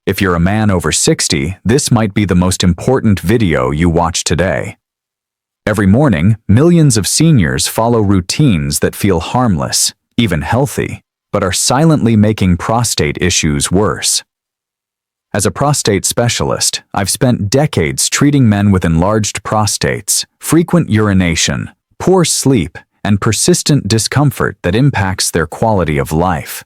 If you're a man over 60, this might be the most important video you watch today. Every morning, millions of seniors follow routines that feel harmless, even healthy, but are silently making prostate issues worse. As a prostate specialist, I've spent decades treating men with enlarged prostates, frequent urination, poor sleep, and persistent discomfort that impacts their quality of life.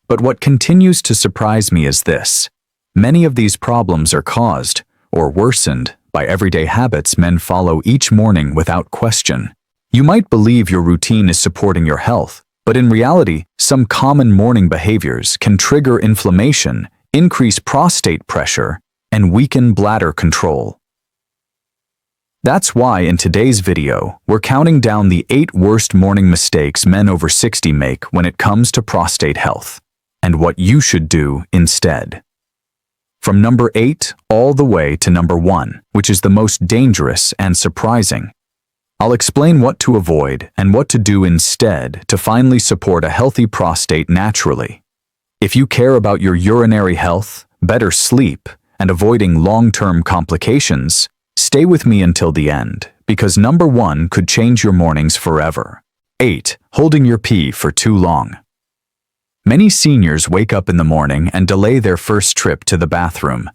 But what continues to surprise me is this: many of these problems are caused, or worsened, by everyday habits men follow each morning without question. You might believe your routine is supporting your health, but in reality, some common morning behaviors can trigger inflammation, increase prostate pressure, and weaken bladder control. That's why in today's video, we're counting down the 8 worst morning mistakes men over 60 make when it comes to prostate health, and what you should do instead. From number 8 all the way to number 1, which is the most dangerous and surprising. I'll explain what to avoid and what to do instead to finally support a healthy prostate naturally. If you care about your urinary health, better sleep, and avoiding long-term complications, stay with me until the end, because number 1 could change your mornings forever. 8. Holding your pee for too long. Many seniors wake up in the morning and delay their first trip to the bathroom.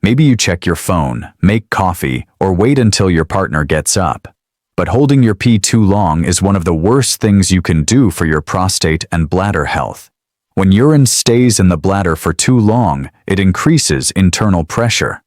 Maybe you check your phone, make coffee, or wait until your partner gets up. But holding your pee too long is one of the worst things you can do for your prostate and bladder health. When urine stays in the bladder for too long, it increases internal pressure.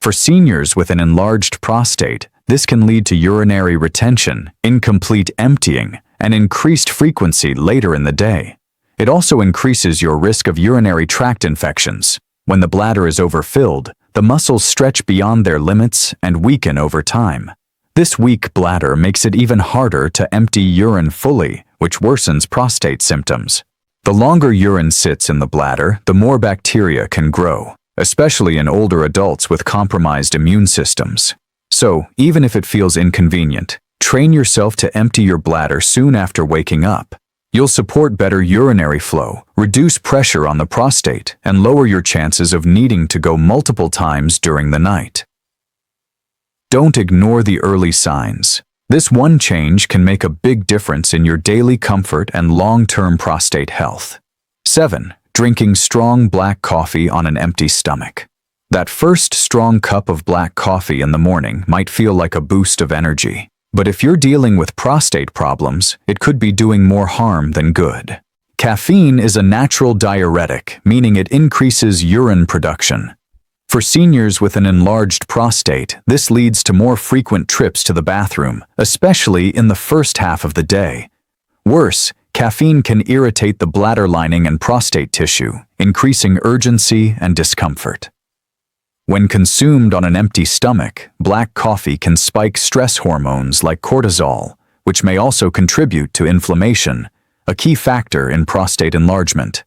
For seniors with an enlarged prostate, this can lead to urinary retention, incomplete emptying, and increased frequency later in the day. It also increases your risk of urinary tract infections. When the bladder is overfilled, the muscles stretch beyond their limits and weaken over time. This weak bladder makes it even harder to empty urine fully, which worsens prostate symptoms. The longer urine sits in the bladder, the more bacteria can grow, especially in older adults with compromised immune systems. So, even if it feels inconvenient, train yourself to empty your bladder soon after waking up. You'll support better urinary flow, reduce pressure on the prostate, and lower your chances of needing to go multiple times during the night. Don't ignore the early signs. This one change can make a big difference in your daily comfort and long-term prostate health. 7. Drinking strong black coffee on an empty stomach. That first strong cup of black coffee in the morning might feel like a boost of energy. But if you're dealing with prostate problems, it could be doing more harm than good. Caffeine is a natural diuretic, meaning it increases urine production. For seniors with an enlarged prostate, this leads to more frequent trips to the bathroom, especially in the first half of the day. Worse, caffeine can irritate the bladder lining and prostate tissue, increasing urgency and discomfort. When consumed on an empty stomach, black coffee can spike stress hormones like cortisol, which may also contribute to inflammation, a key factor in prostate enlargement.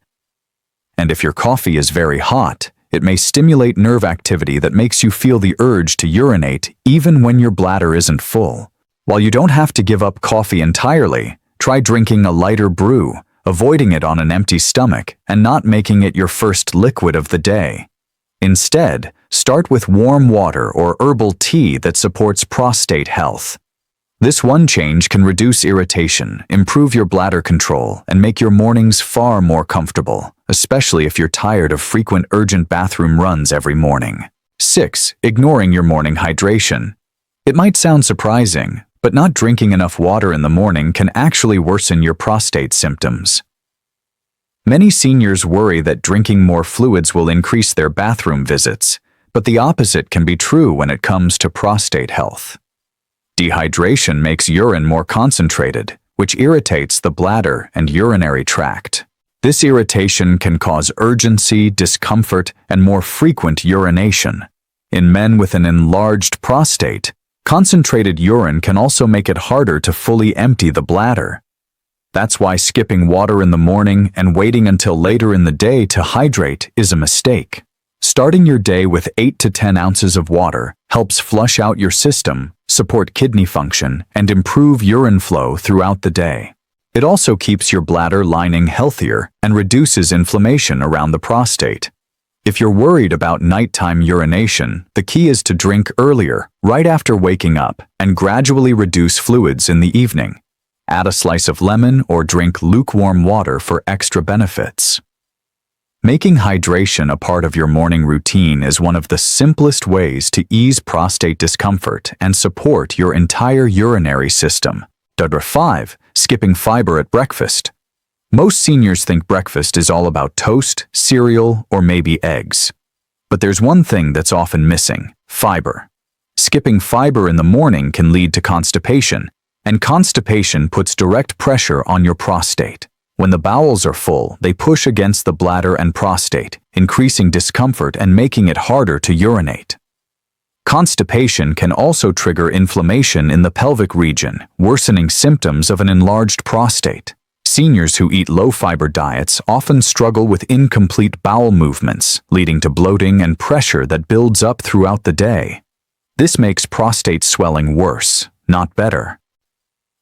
And if your coffee is very hot, it may stimulate nerve activity that makes you feel the urge to urinate even when your bladder isn't full. While you don't have to give up coffee entirely, try drinking a lighter brew, avoiding it on an empty stomach, and not making it your first liquid of the day. Instead, start with warm water or herbal tea that supports prostate health. This one change can reduce irritation, improve your bladder control, and make your mornings far more comfortable, especially if you're tired of frequent urgent bathroom runs every morning. 6. Ignoring your morning hydration. It might sound surprising, but not drinking enough water in the morning can actually worsen your prostate symptoms. Many seniors worry that drinking more fluids will increase their bathroom visits, but the opposite can be true when it comes to prostate health. Dehydration makes urine more concentrated, which irritates the bladder and urinary tract. This irritation can cause urgency, discomfort, and more frequent urination. In men with an enlarged prostate, concentrated urine can also make it harder to fully empty the bladder. That's why skipping water in the morning and waiting until later in the day to hydrate is a mistake. Starting your day with 8 to 10 ounces of water helps flush out your system, support kidney function, and improve urine flow throughout the day. It also keeps your bladder lining healthier and reduces inflammation around the prostate. If you're worried about nighttime urination, the key is to drink earlier, right after waking up, and gradually reduce fluids in the evening. Add a slice of lemon or drink lukewarm water for extra benefits. Making hydration a part of your morning routine is one of the simplest ways to ease prostate discomfort and support your entire urinary system. 5. Skipping fiber at breakfast. Most seniors think breakfast is all about toast, cereal, or maybe eggs. But there's one thing that's often missing: fiber. Skipping fiber in the morning can lead to constipation, and constipation puts direct pressure on your prostate. When the bowels are full, they push against the bladder and prostate, increasing discomfort and making it harder to urinate. Constipation can also trigger inflammation in the pelvic region, worsening symptoms of an enlarged prostate. Seniors who eat low-fiber diets often struggle with incomplete bowel movements, leading to bloating and pressure that builds up throughout the day. This makes prostate swelling worse, not better.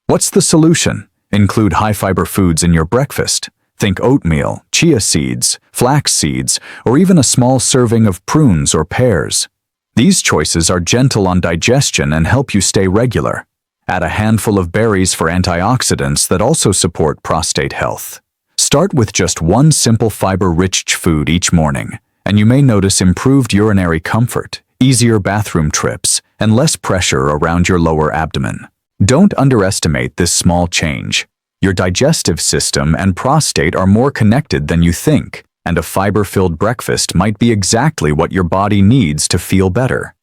What's the solution? Include high-fiber foods in your breakfast. Think oatmeal, chia seeds, flax seeds, or even a small serving of prunes or pears. These choices are gentle on digestion and help you stay regular. Add a handful of berries for antioxidants that also support prostate health. Start with just one simple fiber-rich food each morning, and you may notice improved urinary comfort, easier bathroom trips, and less pressure around your lower abdomen. Don't underestimate this small change. Your digestive system and prostate are more connected than you think, and a fiber-filled breakfast might be exactly what your body needs to feel better.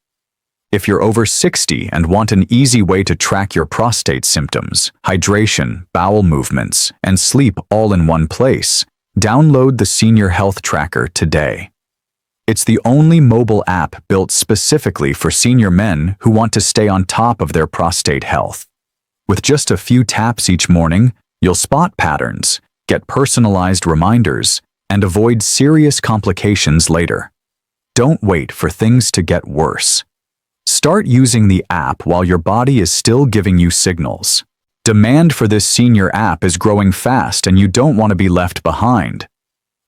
If you're over 60 and want an easy way to track your prostate symptoms, hydration, bowel movements, and sleep all in one place, download the Senior Health Tracker today. It's the only mobile app built specifically for senior men who want to stay on top of their prostate health. With just a few taps each morning, you'll spot patterns, get personalized reminders, and avoid serious complications later. Don't wait for things to get worse. Start using the app while your body is still giving you signals. Demand for this senior app is growing fast and you don't want to be left behind.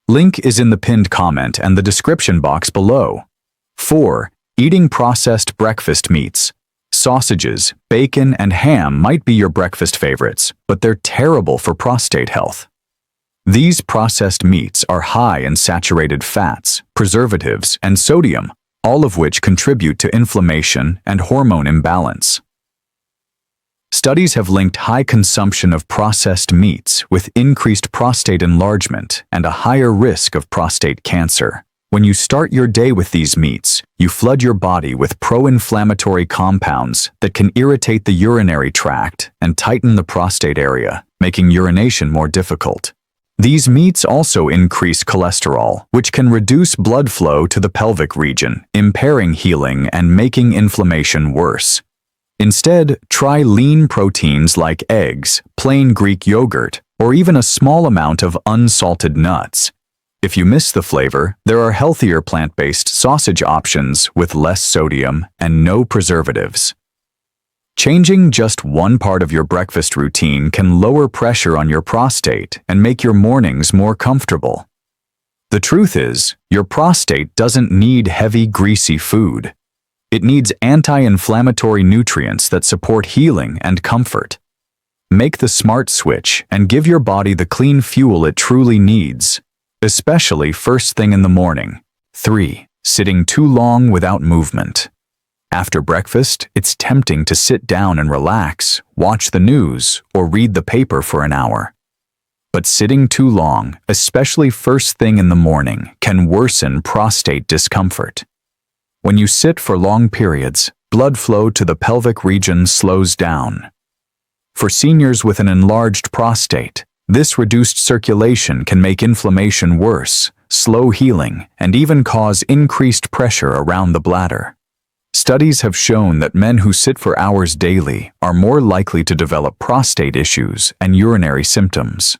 Link is in the pinned comment and the description box below. 4. Eating processed breakfast meats. Sausages, bacon, and ham might be your breakfast favorites, but they're terrible for prostate health. These processed meats are high in saturated fats, preservatives, and sodium, all of which contribute to inflammation and hormone imbalance. Studies have linked high consumption of processed meats with increased prostate enlargement and a higher risk of prostate cancer. When you start your day with these meats, you flood your body with pro-inflammatory compounds that can irritate the urinary tract and tighten the prostate area, making urination more difficult. These meats also increase cholesterol, which can reduce blood flow to the pelvic region, impairing healing and making inflammation worse. Instead, try lean proteins like eggs, plain Greek yogurt, or even a small amount of unsalted nuts. If you miss the flavor, there are healthier plant-based sausage options with less sodium and no preservatives. Changing just one part of your breakfast routine can lower pressure on your prostate and make your mornings more comfortable. The truth is, your prostate doesn't need heavy, greasy food. It needs anti-inflammatory nutrients that support healing and comfort. Make the smart switch and give your body the clean fuel it truly needs, especially first thing in the morning. 3. Sitting too long without movement. After breakfast, it's tempting to sit down and relax, watch the news, or read the paper for an hour. But sitting too long, especially first thing in the morning, can worsen prostate discomfort. When you sit for long periods, blood flow to the pelvic region slows down. For seniors with an enlarged prostate, this reduced circulation can make inflammation worse, slow healing, and even cause increased pressure around the bladder. Studies have shown that men who sit for hours daily are more likely to develop prostate issues and urinary symptoms.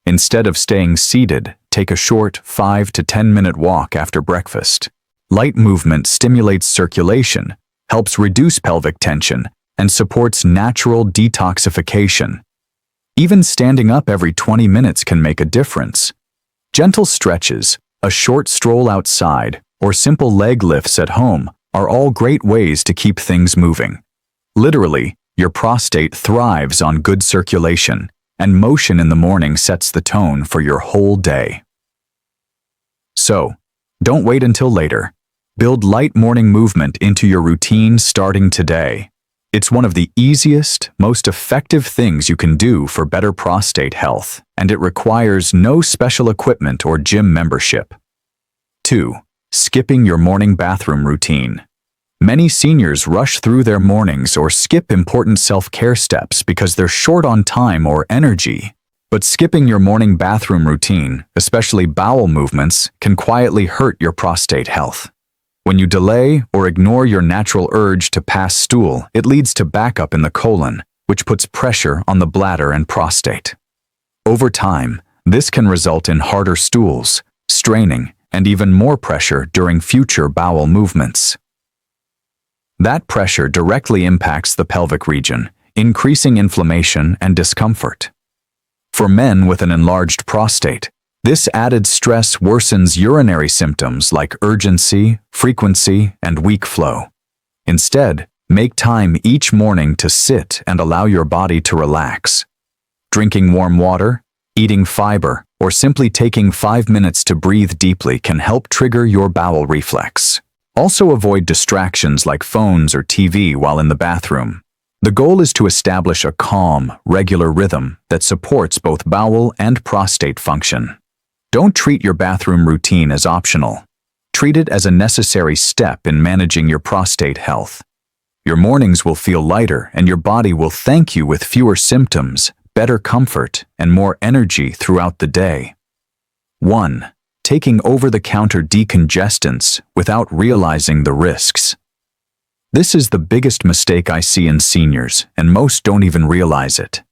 Instead of staying seated, take a short 5 to 10 minute walk after breakfast. Light movement stimulates circulation, helps reduce pelvic tension, and supports natural detoxification. Even standing up every 20 minutes can make a difference. Gentle stretches, a short stroll outside, or simple leg lifts at home are all great ways to keep things moving. Literally, your prostate thrives on good circulation, and motion in the morning sets the tone for your whole day. So, don't wait until later. Build light morning movement into your routine starting today. It's one of the easiest, most effective things you can do for better prostate health, and it requires no special equipment or gym membership. 2. Skipping your morning bathroom routine. Many seniors rush through their mornings or skip important self-care steps because they're short on time or energy. But skipping your morning bathroom routine, especially bowel movements, can quietly hurt your prostate health. When you delay or ignore your natural urge to pass stool, it leads to backup in the colon, which puts pressure on the bladder and prostate. Over time, this can result in harder stools, straining, and even more pressure during future bowel movements. That pressure directly impacts the pelvic region, increasing inflammation and discomfort. For men with an enlarged prostate, this added stress worsens urinary symptoms like urgency, frequency, and weak flow. Instead, make time each morning to sit and allow your body to relax. Drinking warm water, eating fiber, or simply taking 5 minutes to breathe deeply can help trigger your bowel reflex. Also avoid distractions like phones or TV while in the bathroom. The goal is to establish a calm, regular rhythm that supports both bowel and prostate function. Don't treat your bathroom routine as optional. Treat it as a necessary step in managing your prostate health. Your mornings will feel lighter and your body will thank you with fewer symptoms, better comfort, and more energy throughout the day. 1. Taking over-the-counter decongestants without realizing the risks. This is the biggest mistake I see in seniors, and most don't even realize it.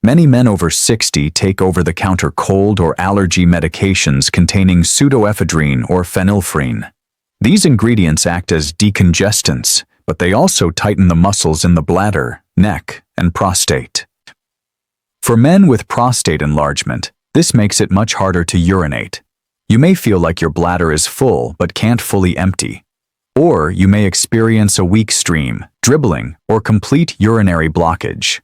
Many men over 60 take over-the-counter cold or allergy medications containing pseudoephedrine or phenylphrine. These ingredients act as decongestants, but they also tighten the muscles in the bladder, neck, and prostate. For men with prostate enlargement, this makes it much harder to urinate. You may feel like your bladder is full but can't fully empty. Or you may experience a weak stream, dribbling, or complete urinary blockage.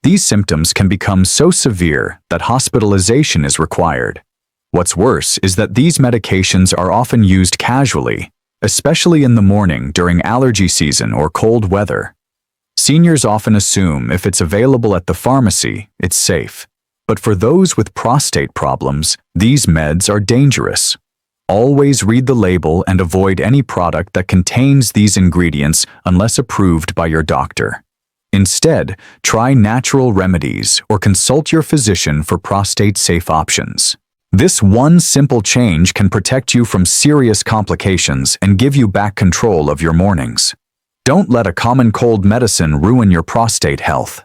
These symptoms can become so severe that hospitalization is required. What's worse is that these medications are often used casually, especially in the morning during allergy season or cold weather. Seniors often assume if it's available at the pharmacy, it's safe. But for those with prostate problems, these meds are dangerous. Always read the label and avoid any product that contains these ingredients unless approved by your doctor. Instead, try natural remedies or consult your physician for prostate-safe options. This one simple change can protect you from serious complications and give you back control of your mornings. Don't let a common cold medicine ruin your prostate health.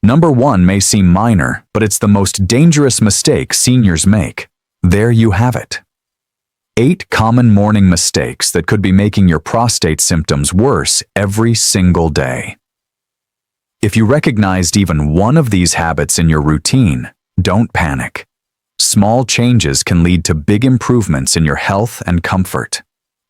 Number 1 may seem minor, but it's the most dangerous mistake seniors make. There you have it. 8 common morning mistakes that could be making your prostate symptoms worse every single day. If you recognized even one of these habits in your routine, don't panic. Small changes can lead to big improvements in your health and comfort.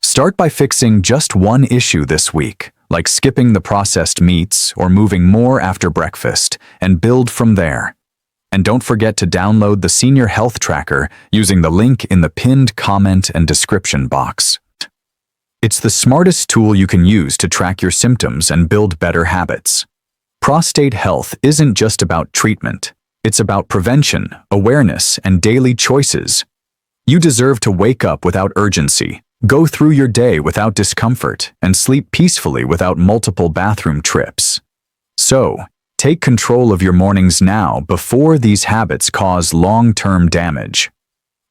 Start by fixing just one issue this week, like skipping the processed meats or moving more after breakfast, and build from there. And don't forget to download the Senior Health Tracker using the link in the pinned comment and description box. It's the smartest tool you can use to track your symptoms and build better habits. Prostate health isn't just about treatment. It's about prevention, awareness, and daily choices. You deserve to wake up without urgency, go through your day without discomfort, and sleep peacefully without multiple bathroom trips. So, take control of your mornings now before these habits cause long-term damage.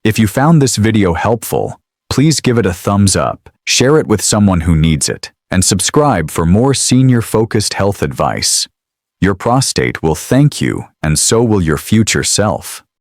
If you found this video helpful, please give it a thumbs up, share it with someone who needs it, and subscribe for more senior-focused health advice. Your prostate will thank you, and so will your future self.